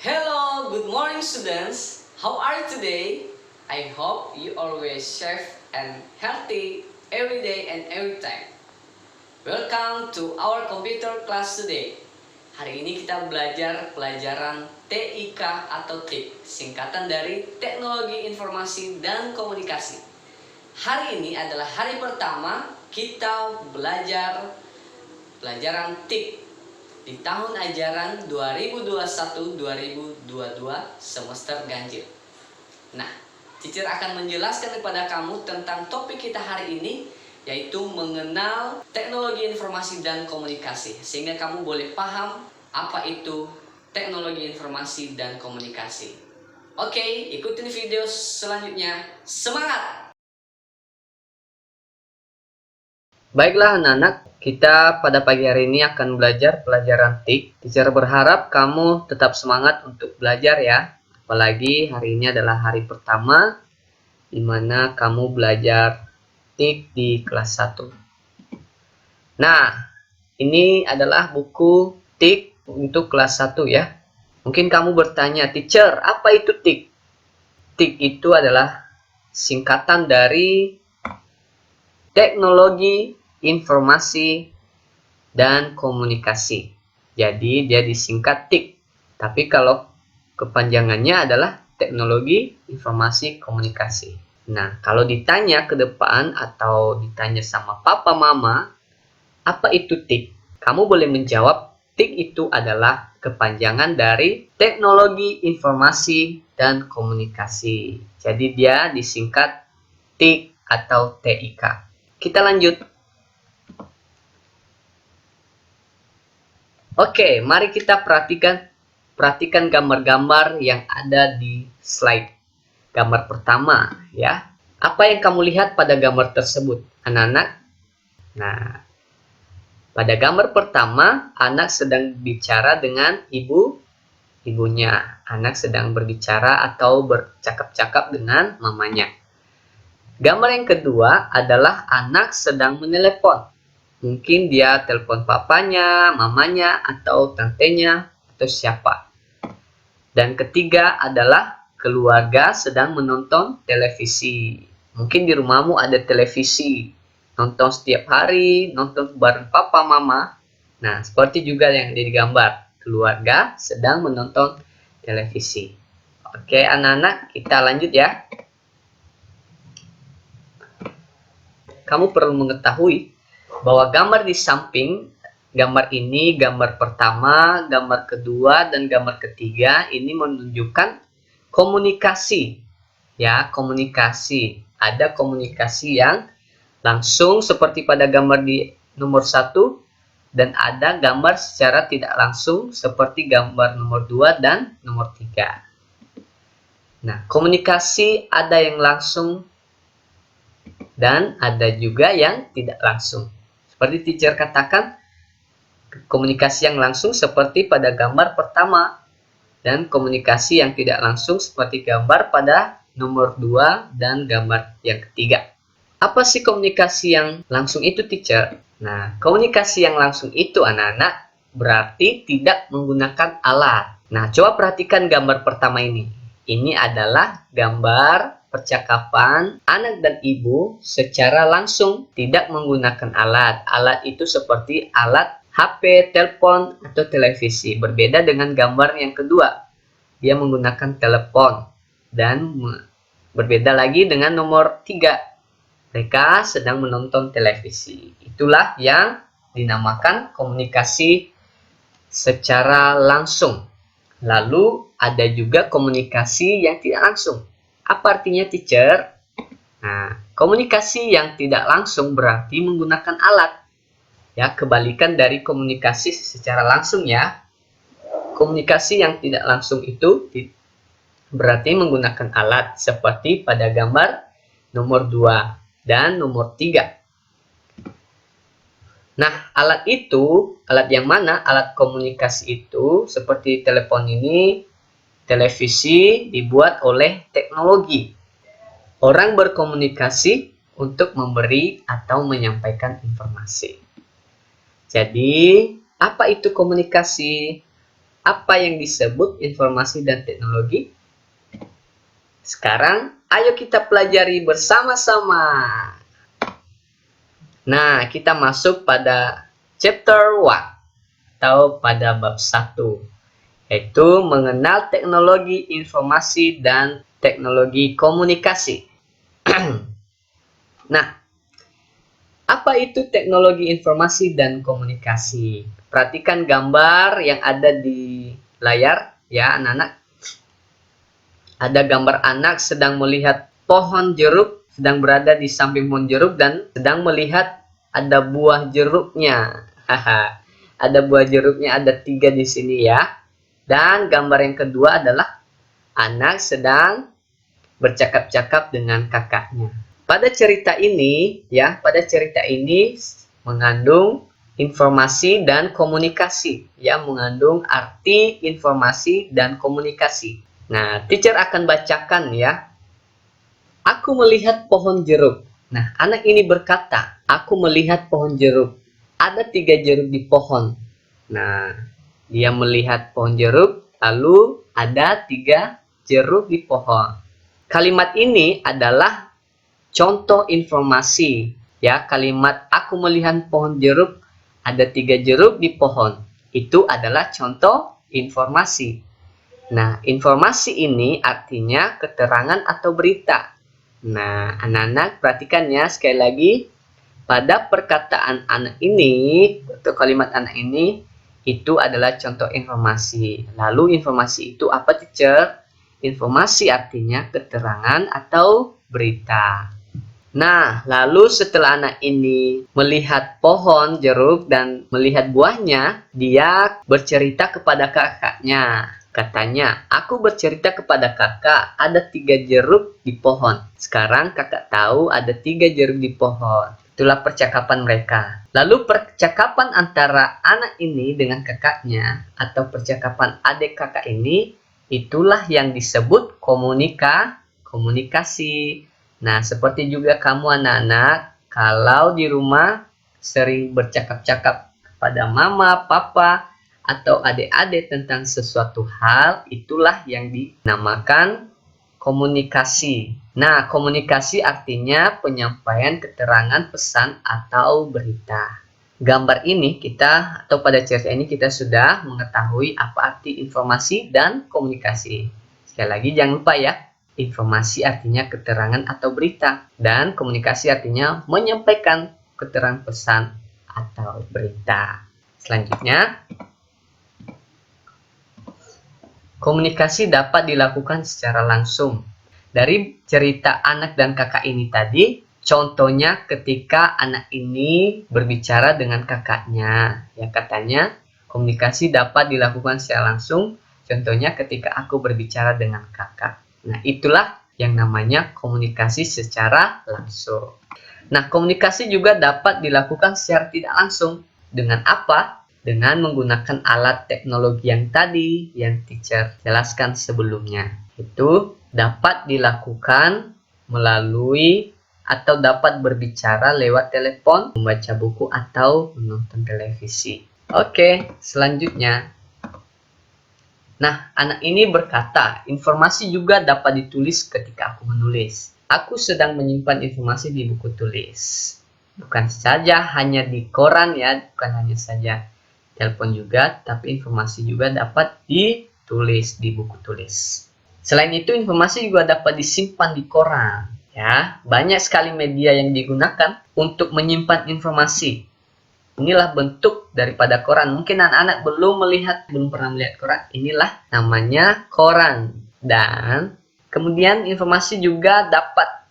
Hello, good morning students. How are you today? I hope you always safe and healthy every day and every time. Welcome to our computer class today. Hari ini kita belajar pelajaran TIK atau TIK, singkatan dari Teknologi Informasi dan Komunikasi. Hari ini adalah hari pertama kita belajar pelajaran TIK di tahun ajaran 2021-2022 semester ganjil. Nah, teacher akan menjelaskan kepada kamu tentang topik kita hari ini, yaitu mengenal teknologi informasi dan komunikasi, sehingga kamu boleh paham apa itu teknologi informasi dan komunikasi. Oke, ikutin video selanjutnya. Semangat! Baiklah anak-anak, kita pada pagi hari ini akan belajar pelajaran TIK. Teacher berharap kamu tetap semangat untuk belajar ya. Apalagi hari ini adalah hari pertama di mana kamu belajar TIK di kelas 1. Nah, ini adalah buku TIK untuk kelas 1 ya. Mungkin kamu bertanya, teacher, apa itu TIK? TIK itu adalah singkatan dari Teknologi Informasi dan Komunikasi. Jadi dia disingkat TIK. Tapi kalau kepanjangannya adalah Teknologi Informasi Komunikasi. Nah, kalau ditanya ke depan atau ditanya sama papa mama, apa itu TIK? Kamu boleh menjawab TIK itu adalah kepanjangan dari Teknologi Informasi dan Komunikasi. Jadi dia disingkat TIK atau TIK. Kita lanjut. Oke, mari kita perhatikan gambar-gambar yang ada di slide. Gambar pertama, ya. Apa yang kamu lihat pada gambar tersebut, anak-anak? Nah, pada gambar pertama, anak sedang bicara dengan ibunya. Anak sedang berbicara atau bercakap-cakap dengan mamanya. Gambar yang kedua adalah anak sedang menelepon. Mungkin dia telepon papanya, mamanya, atau tantenya, atau siapa. Dan ketiga adalah keluarga sedang menonton televisi. Mungkin di rumahmu ada televisi. Nonton setiap hari, nonton bareng papa, mama. Nah, seperti juga yang di gambar. Keluarga sedang menonton televisi. Oke, anak-anak, kita lanjut ya. Kamu perlu mengetahui bahwa gambar di samping gambar ini, gambar pertama, gambar kedua, dan gambar ketiga ini menunjukkan komunikasi. Ya, komunikasi. Ada komunikasi yang langsung seperti pada gambar di nomor 1 dan ada gambar secara tidak langsung seperti gambar nomor 2 dan nomor 3. Nah, komunikasi ada yang langsung dan ada juga yang tidak langsung. Seperti teacher katakan, komunikasi yang langsung seperti pada gambar pertama dan komunikasi yang tidak langsung seperti gambar pada nomor 2 dan gambar yang ketiga. Apa sih komunikasi yang langsung itu, teacher? Nah, komunikasi yang langsung itu anak-anak berarti tidak menggunakan alat. Nah, coba perhatikan gambar pertama ini. Ini adalah gambar percakapan anak dan ibu secara langsung tidak menggunakan alat. Alat itu seperti alat HP, telepon, atau televisi. Berbeda dengan gambar yang kedua. Dia menggunakan telepon. Dan berbeda lagi dengan nomor 3. Mereka sedang menonton televisi. Itulah yang dinamakan komunikasi secara langsung. Lalu ada juga komunikasi yang tidak langsung. Apa artinya, teacher? Nah, komunikasi yang tidak langsung berarti menggunakan alat. Ya, kebalikan dari komunikasi secara langsung ya. Komunikasi yang tidak langsung itu berarti menggunakan alat seperti pada gambar nomor 2 dan nomor 3. Nah, alat yang mana? Alat komunikasi itu seperti telepon ini, televisi dibuat oleh teknologi. Orang berkomunikasi untuk memberi atau menyampaikan informasi. Jadi, apa itu komunikasi? apa yang disebut informasi dan teknologi? Sekarang, ayo kita pelajari bersama-sama. Nah, kita masuk pada chapter 1 atau pada bab 1, yaitu mengenal teknologi informasi dan teknologi komunikasi. Nah, apa itu teknologi informasi dan komunikasi? Perhatikan gambar yang ada di layar ya, anak-anak. Ada gambar anak sedang melihat pohon jeruk, sedang berada di samping pohon jeruk dan sedang melihat ada buah jeruknya. Ada buah jeruknya, ada 3 di sini ya. Dan gambar yang kedua adalah anak sedang bercakap-cakap dengan kakaknya. Pada cerita ini mengandung informasi dan komunikasi, ya, mengandung arti informasi dan komunikasi. Nah, teacher akan bacakan ya. Aku melihat pohon jeruk. Nah, anak ini berkata, aku melihat pohon jeruk. Ada 3 jeruk di pohon. Nah, dia melihat pohon jeruk, lalu ada 3 jeruk di pohon. Kalimat ini adalah contoh informasi. Ya, kalimat aku melihat pohon jeruk, ada 3 jeruk di pohon. Itu adalah contoh informasi. Nah, informasi ini artinya keterangan atau berita. Nah, anak-anak perhatikan ya, sekali lagi. Pada perkataan anak ini, atau kalimat anak ini, itu adalah contoh informasi. Lalu informasi itu apa, teacher? Informasi artinya keterangan atau berita. Nah, lalu setelah anak ini melihat pohon jeruk dan melihat buahnya, dia bercerita kepada kakaknya. Katanya, aku bercerita kepada kakak ada 3 jeruk di pohon. Sekarang kakak tahu ada 3 jeruk di pohon. Itulah percakapan mereka. Lalu percakapan antara anak ini dengan kakaknya atau percakapan adik kakak ini, itulah yang disebut komunikasi. Nah, seperti juga kamu anak-anak, kalau di rumah sering bercakap-cakap kepada mama, papa, atau adik-adik tentang sesuatu hal, itulah yang dinamakan komunikasi. Nah, komunikasi artinya penyampaian keterangan, pesan, atau berita. Gambar ini atau pada cerita ini kita sudah mengetahui apa arti informasi dan komunikasi. Sekali lagi jangan lupa ya, informasi artinya keterangan atau berita, dan komunikasi artinya menyampaikan keterangan, pesan, atau berita. Selanjutnya, komunikasi dapat dilakukan secara langsung. Dari cerita anak dan kakak ini tadi, contohnya ketika anak ini berbicara dengan kakaknya. Ya, katanya komunikasi dapat dilakukan secara langsung. Contohnya ketika aku berbicara dengan kakak. Nah, itulah yang namanya komunikasi secara langsung. Nah, komunikasi juga dapat dilakukan secara tidak langsung. Dengan apa? Dengan menggunakan alat teknologi yang tadi yang teacher jelaskan sebelumnya. Itu dapat dilakukan melalui atau dapat berbicara lewat telepon, membaca buku, atau menonton televisi. Oke, selanjutnya. Nah, anak ini berkata, informasi juga dapat ditulis ketika aku menulis. Aku sedang menyimpan informasi di buku tulis. Bukan saja hanya di koran ya, bukan hanya saja telepon juga, tapi informasi juga dapat ditulis di buku tulis. Selain itu, informasi juga dapat disimpan di koran. Ya, banyak sekali media yang digunakan untuk menyimpan informasi. Inilah bentuk daripada koran. Mungkin anak-anak belum pernah melihat koran. Inilah namanya koran. Dan kemudian informasi juga dapat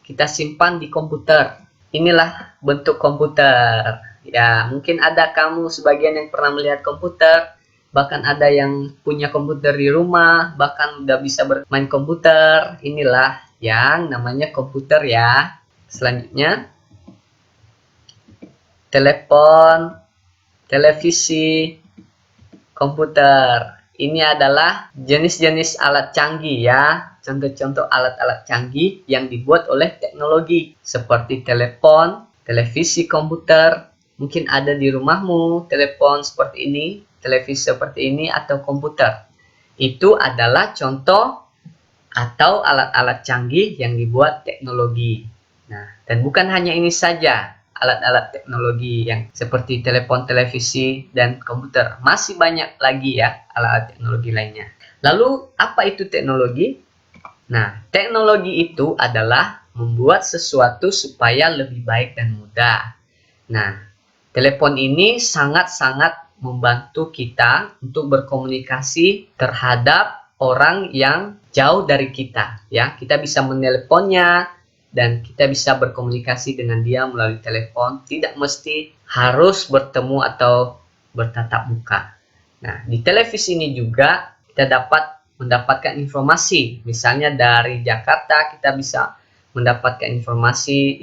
kita simpan di komputer. Inilah bentuk komputer. Ya, mungkin ada kamu sebagian yang pernah melihat komputer, bahkan ada yang punya komputer di rumah, bahkan udah bisa bermain komputer. Inilah yang namanya komputer ya. Selanjutnya, telepon, televisi, komputer. Ini adalah jenis-jenis alat canggih ya. Contoh-contoh alat-alat canggih yang dibuat oleh teknologi seperti telepon, televisi, komputer, mungkin ada di rumahmu, telepon seperti ini, televisi seperti ini, atau komputer. Itu adalah contoh atau alat-alat canggih yang dibuat teknologi. Nah, dan bukan hanya ini saja, alat-alat teknologi yang seperti telepon, televisi, dan komputer. Masih banyak lagi ya alat-alat teknologi lainnya. Lalu, apa itu teknologi? Nah, teknologi itu adalah membuat sesuatu supaya lebih baik dan mudah. Nah, telepon ini sangat-sangat membantu kita untuk berkomunikasi terhadap orang yang jauh dari kita, ya. Kita bisa menelponnya dan kita bisa berkomunikasi dengan dia melalui telepon, tidak mesti harus bertemu atau bertatap muka. Nah, di televisi ini juga kita dapat mendapatkan informasi. Misalnya dari Jakarta kita bisa mendapatkan informasi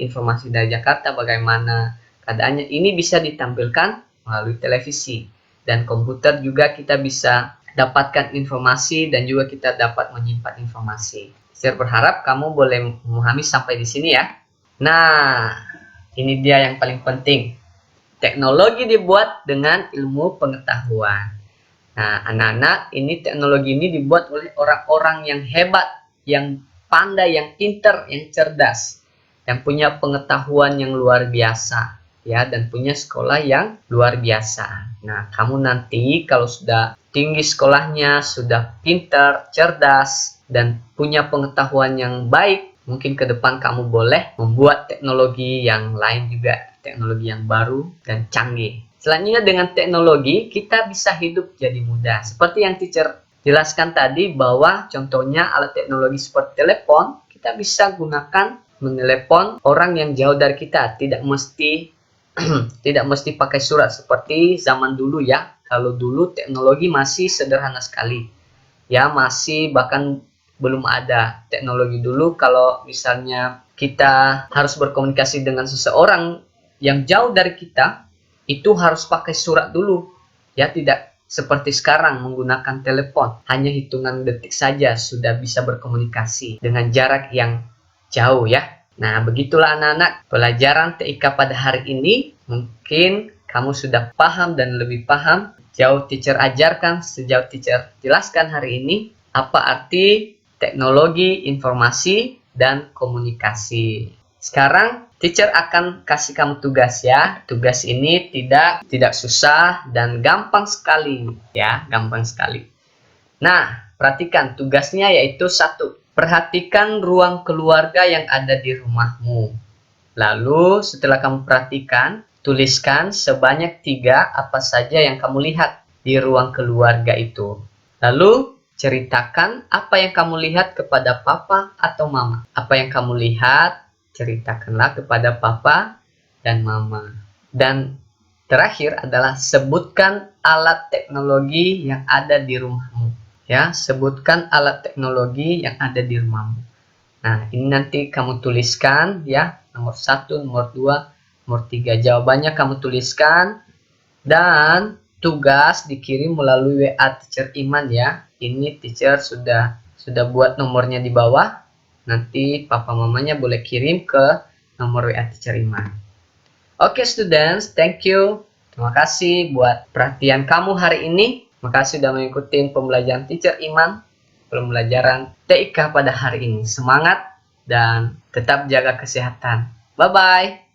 dari Jakarta bagaimana keadaannya. Ini bisa ditampilkan melalui televisi, dan komputer juga kita bisa dapatkan informasi dan juga kita dapat menyimpan informasi. Saya berharap kamu boleh memahami sampai di sini ya. Nah, ini dia yang paling penting. Teknologi dibuat dengan ilmu pengetahuan. Nah, anak-anak, ini teknologi ini dibuat oleh orang-orang yang hebat, yang pandai, yang pintar, yang cerdas, yang punya pengetahuan yang luar biasa, ya, dan punya sekolah yang luar biasa. Nah, kamu nanti kalau sudah tinggi sekolahnya, sudah pintar, cerdas, dan punya pengetahuan yang baik, mungkin ke depan kamu boleh membuat teknologi yang lain juga, teknologi yang baru dan canggih. Selanjutnya dengan teknologi, kita bisa hidup jadi mudah. Seperti yang teacher jelaskan tadi bahwa contohnya alat teknologi seperti telepon, kita bisa gunakan menelepon orang yang jauh dari kita. Tidak mesti tidak mesti pakai surat seperti zaman dulu ya. Kalau dulu teknologi masih sederhana sekali. Ya, masih bahkan belum ada teknologi dulu. Kalau misalnya kita harus berkomunikasi dengan seseorang yang jauh dari kita, itu harus pakai surat dulu. Ya, tidak seperti sekarang menggunakan telepon. Hanya hitungan detik saja sudah bisa berkomunikasi dengan jarak yang jauh ya. Nah, begitulah anak-anak pelajaran TIK pada hari ini. Mungkin kamu sudah paham dan lebih paham. Jauh teacher ajarkan, sejauh teacher jelaskan hari ini apa arti teknologi, informasi, dan komunikasi. Sekarang teacher akan kasih kamu tugas ya. Tugas ini tidak susah dan gampang sekali ya, gampang sekali. Nah, perhatikan tugasnya yaitu 1. Perhatikan ruang keluarga yang ada di rumahmu. Lalu setelah kamu perhatikan, tuliskan sebanyak 3 apa saja yang kamu lihat di ruang keluarga itu. Lalu ceritakan apa yang kamu lihat kepada papa atau mama. Apa yang kamu lihat, ceritakanlah kepada papa dan mama. Dan terakhir adalah sebutkan alat teknologi yang ada di rumahmu. Ya, sebutkan alat teknologi yang ada di rumahmu. Nah, ini nanti kamu tuliskan ya, nomor 1, nomor 2, nomor 3. Jawabannya kamu tuliskan dan tugas dikirim melalui WA Teacher Iman ya. Ini teacher sudah buat nomornya di bawah. Nanti papa mamanya boleh kirim ke nomor WA Teacher Iman. Oke, students, thank you. Terima kasih buat perhatian kamu hari ini. Makasih sudah mengikuti pembelajaran Teacher Iman, pembelajaran TIK pada hari ini. Semangat dan tetap jaga kesehatan. Bye-bye.